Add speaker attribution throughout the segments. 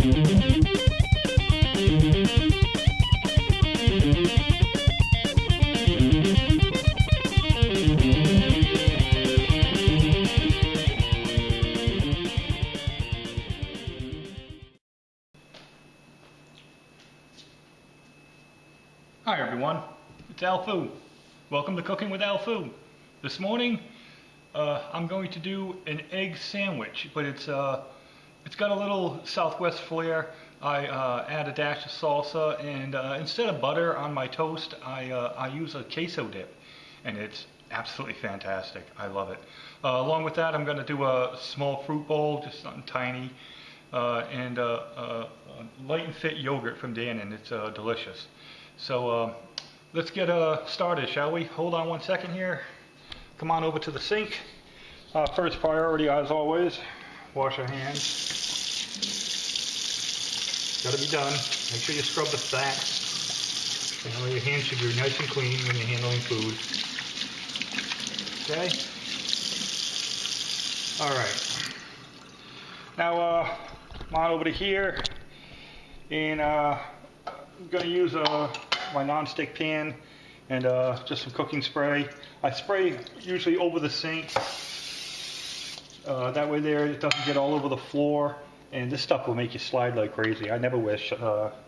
Speaker 1: Hi everyone, it's Al Fu. Welcome to Cooking with Al Fu. This morning I'm going to do an egg sandwich, but it's got a little Southwest flair. I add a dash of salsa, and instead of butter on my toast, I use a queso dip, and it's absolutely fantastic. I love it. Along with that, I'm going to do a small fruit bowl, just something tiny, and light and fit yogurt from Dannon. It's delicious. So let's get started, shall we? Hold on one second here. Come on over to the sink. First priority, as always, wash your hands. Got to be done. Make sure you scrub the fat. You know, your hands should be nice and clean when you're handling food. Okay? Alright. Now, come on over to here. And I'm going to use my non-stick pan and just some cooking spray. I spray usually over the sink. That way there it doesn't get all over the floor, and this stuff will make you slide like crazy. I never wear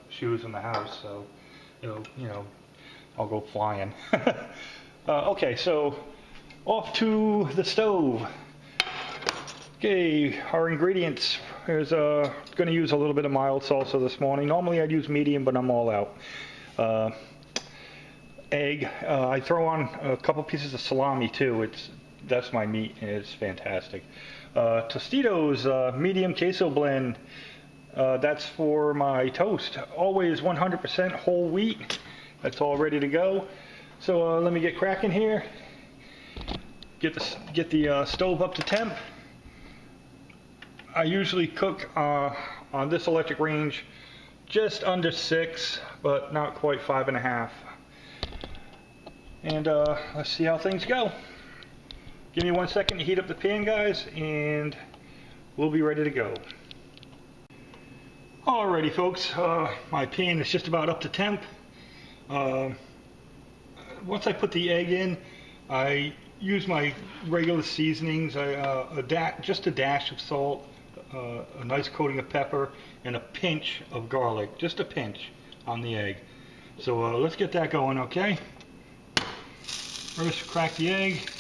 Speaker 1: shoes in the house, so you know I'll go flying. Okay, so off to the stove. Okay, our ingredients. Here's going to use a little bit of mild salsa this morning. Normally I'd use medium, but I'm all out. Egg. I throw on a couple pieces of salami too. That's my meat, and it's fantastic. Tostitos medium queso blend. That's for my toast. Always 100% whole wheat. That's all ready to go. So let me get cracking here. Get the stove up to temp. I usually cook on this electric range just under 6, but not quite 5.5. And let's see how things go. Give me 1 second to heat up the pan, guys, and we'll be ready to go. Alrighty, folks, my pan is just about up to temp. Once I put the egg in, I use my regular seasonings. Just a dash of salt, a nice coating of pepper, and a pinch of garlic, just a pinch on the egg. So let's get that going, okay? First, crack the egg.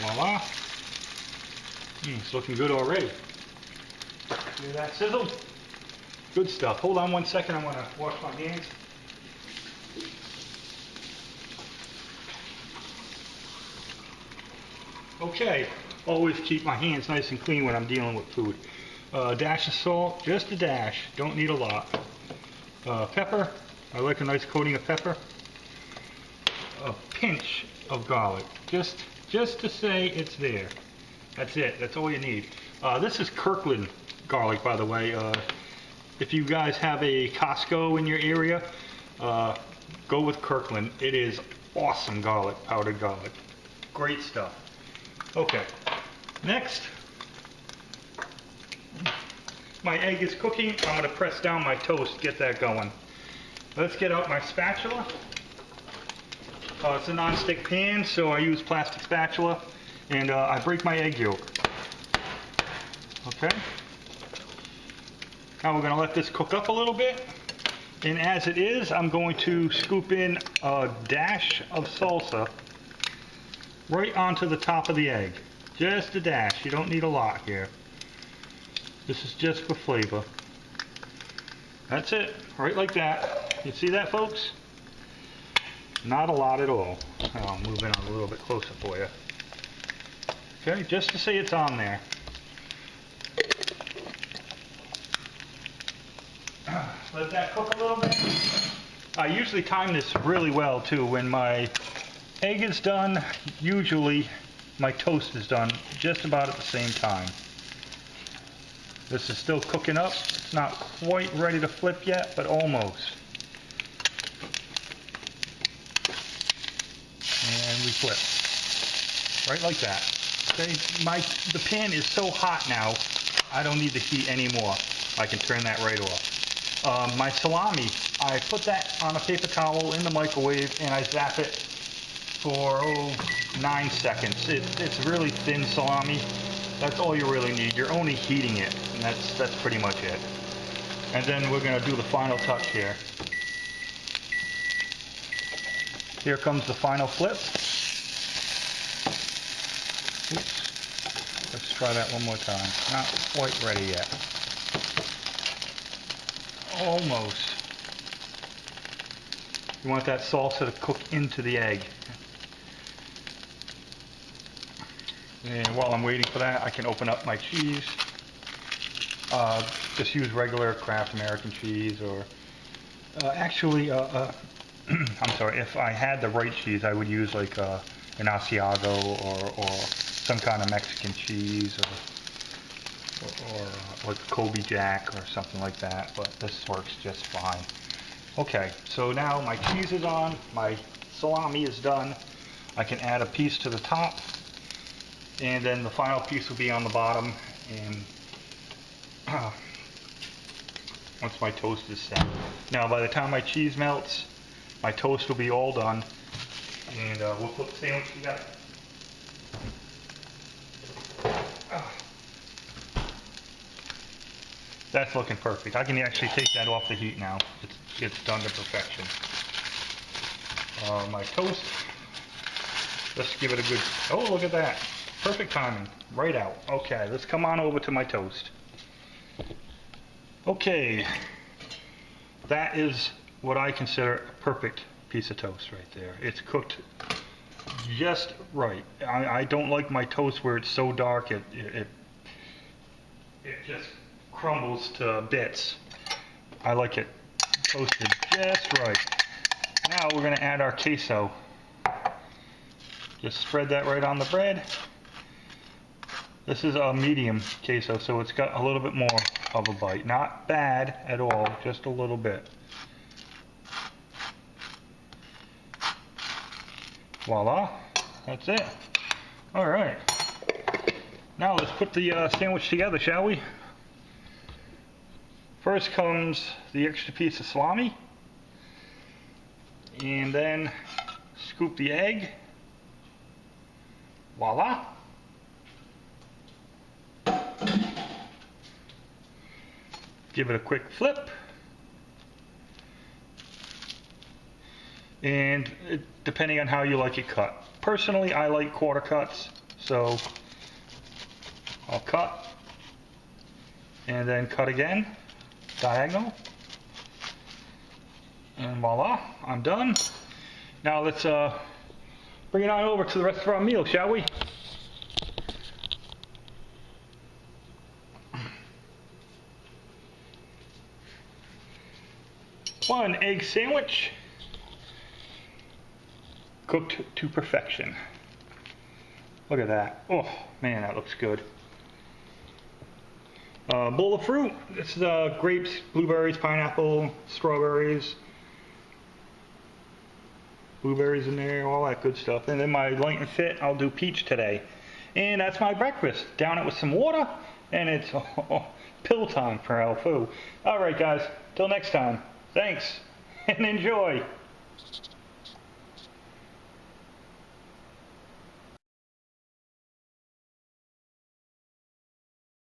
Speaker 1: Voila. It's looking good already. See that sizzle? Good stuff. Hold on 1 second, I'm going to wash my hands. Okay, always keep my hands nice and clean when I'm dealing with food. Dash of salt, just a dash, don't need a lot. Pepper, I like a nice coating of pepper. A pinch of garlic, just to say it's there. That's it, that's all you need. This is Kirkland garlic, by the way. If you guys have a Costco in your area, go with Kirkland. It is awesome garlic, powdered garlic. Great stuff. Okay, next, my egg is cooking. I'm going to press down my toast to get that going. Let's get out my spatula. It's a non-stick pan, so I use plastic spatula, and I break my egg yolk. Okay. Now we're going to let this cook up a little bit, and as it is, I'm going to scoop in a dash of salsa right onto the top of the egg. Just a dash. You don't need a lot here. This is just for flavor. That's it. Right like that. You see that, folks? Not a lot at all. I'll move in a little bit closer for you. Okay, just to say it's on there. Let that cook a little bit. I usually time this really well too. When my egg is done, usually my toast is done just about at the same time. This is still cooking up. It's not quite ready to flip yet, but almost. And we flip. Right like that. Okay, the pan is so hot now, I don't need the heat anymore. I can turn that right off. My salami, I put that on a paper towel in the microwave and I zap it for 9 seconds. It's really thin salami. That's all you really need. You're only heating it, and that's pretty much it. And then we're gonna do the final touch here. Here comes the final flip. Oops. Let's try that one more time. Not quite ready yet. Almost. You want that salsa to cook into the egg. And while I'm waiting for that, I can open up my cheese. Just use regular Kraft American cheese, or actually, I'm sorry, if I had the right cheese, I would use like an Asiago or some kind of Mexican cheese, or like Kobe Jack or something like that, but this works just fine. Okay, so now my cheese is on, my salami is done. I can add a piece to the top, and then the final piece will be on the bottom. And once my toast is set. Now by the time my cheese melts, my toast will be all done, and we'll put the sandwich together. That's looking perfect. I can actually take that off the heat now. It's done to perfection. My toast, let's give it a good, oh look at that. Perfect timing, right out. Okay, let's come on over to my toast. Okay, that is what I consider a perfect piece of toast right there. It's cooked just right. I don't like my toast where it's so dark it just crumbles to bits. I like it toasted just right. Now we're going to add our queso. Just spread that right on the bread. This is a medium queso, so it's got a little bit more of a bite. Not bad at all, just a little bit. Voila, that's it. All right. Now let's put the sandwich together, shall we? First comes the extra piece of salami, and then scoop the egg. Voila. Give it a quick flip. And depending on how you like it cut. Personally, I like quarter cuts, so I'll cut and then cut again, diagonal. And voila, I'm done. Now let's bring it on over to the rest of our meal, shall we? One egg sandwich, cooked to perfection. Look at that. Oh man, that looks good. Bowl of fruit. This is grapes, blueberries, pineapple, strawberries, blueberries in there, all that good stuff. And then my light and fit, I'll do peach today. And that's my breakfast. Down it with some water, and it's pill time for Alfu. All right, guys. Till next time. Thanks, and enjoy.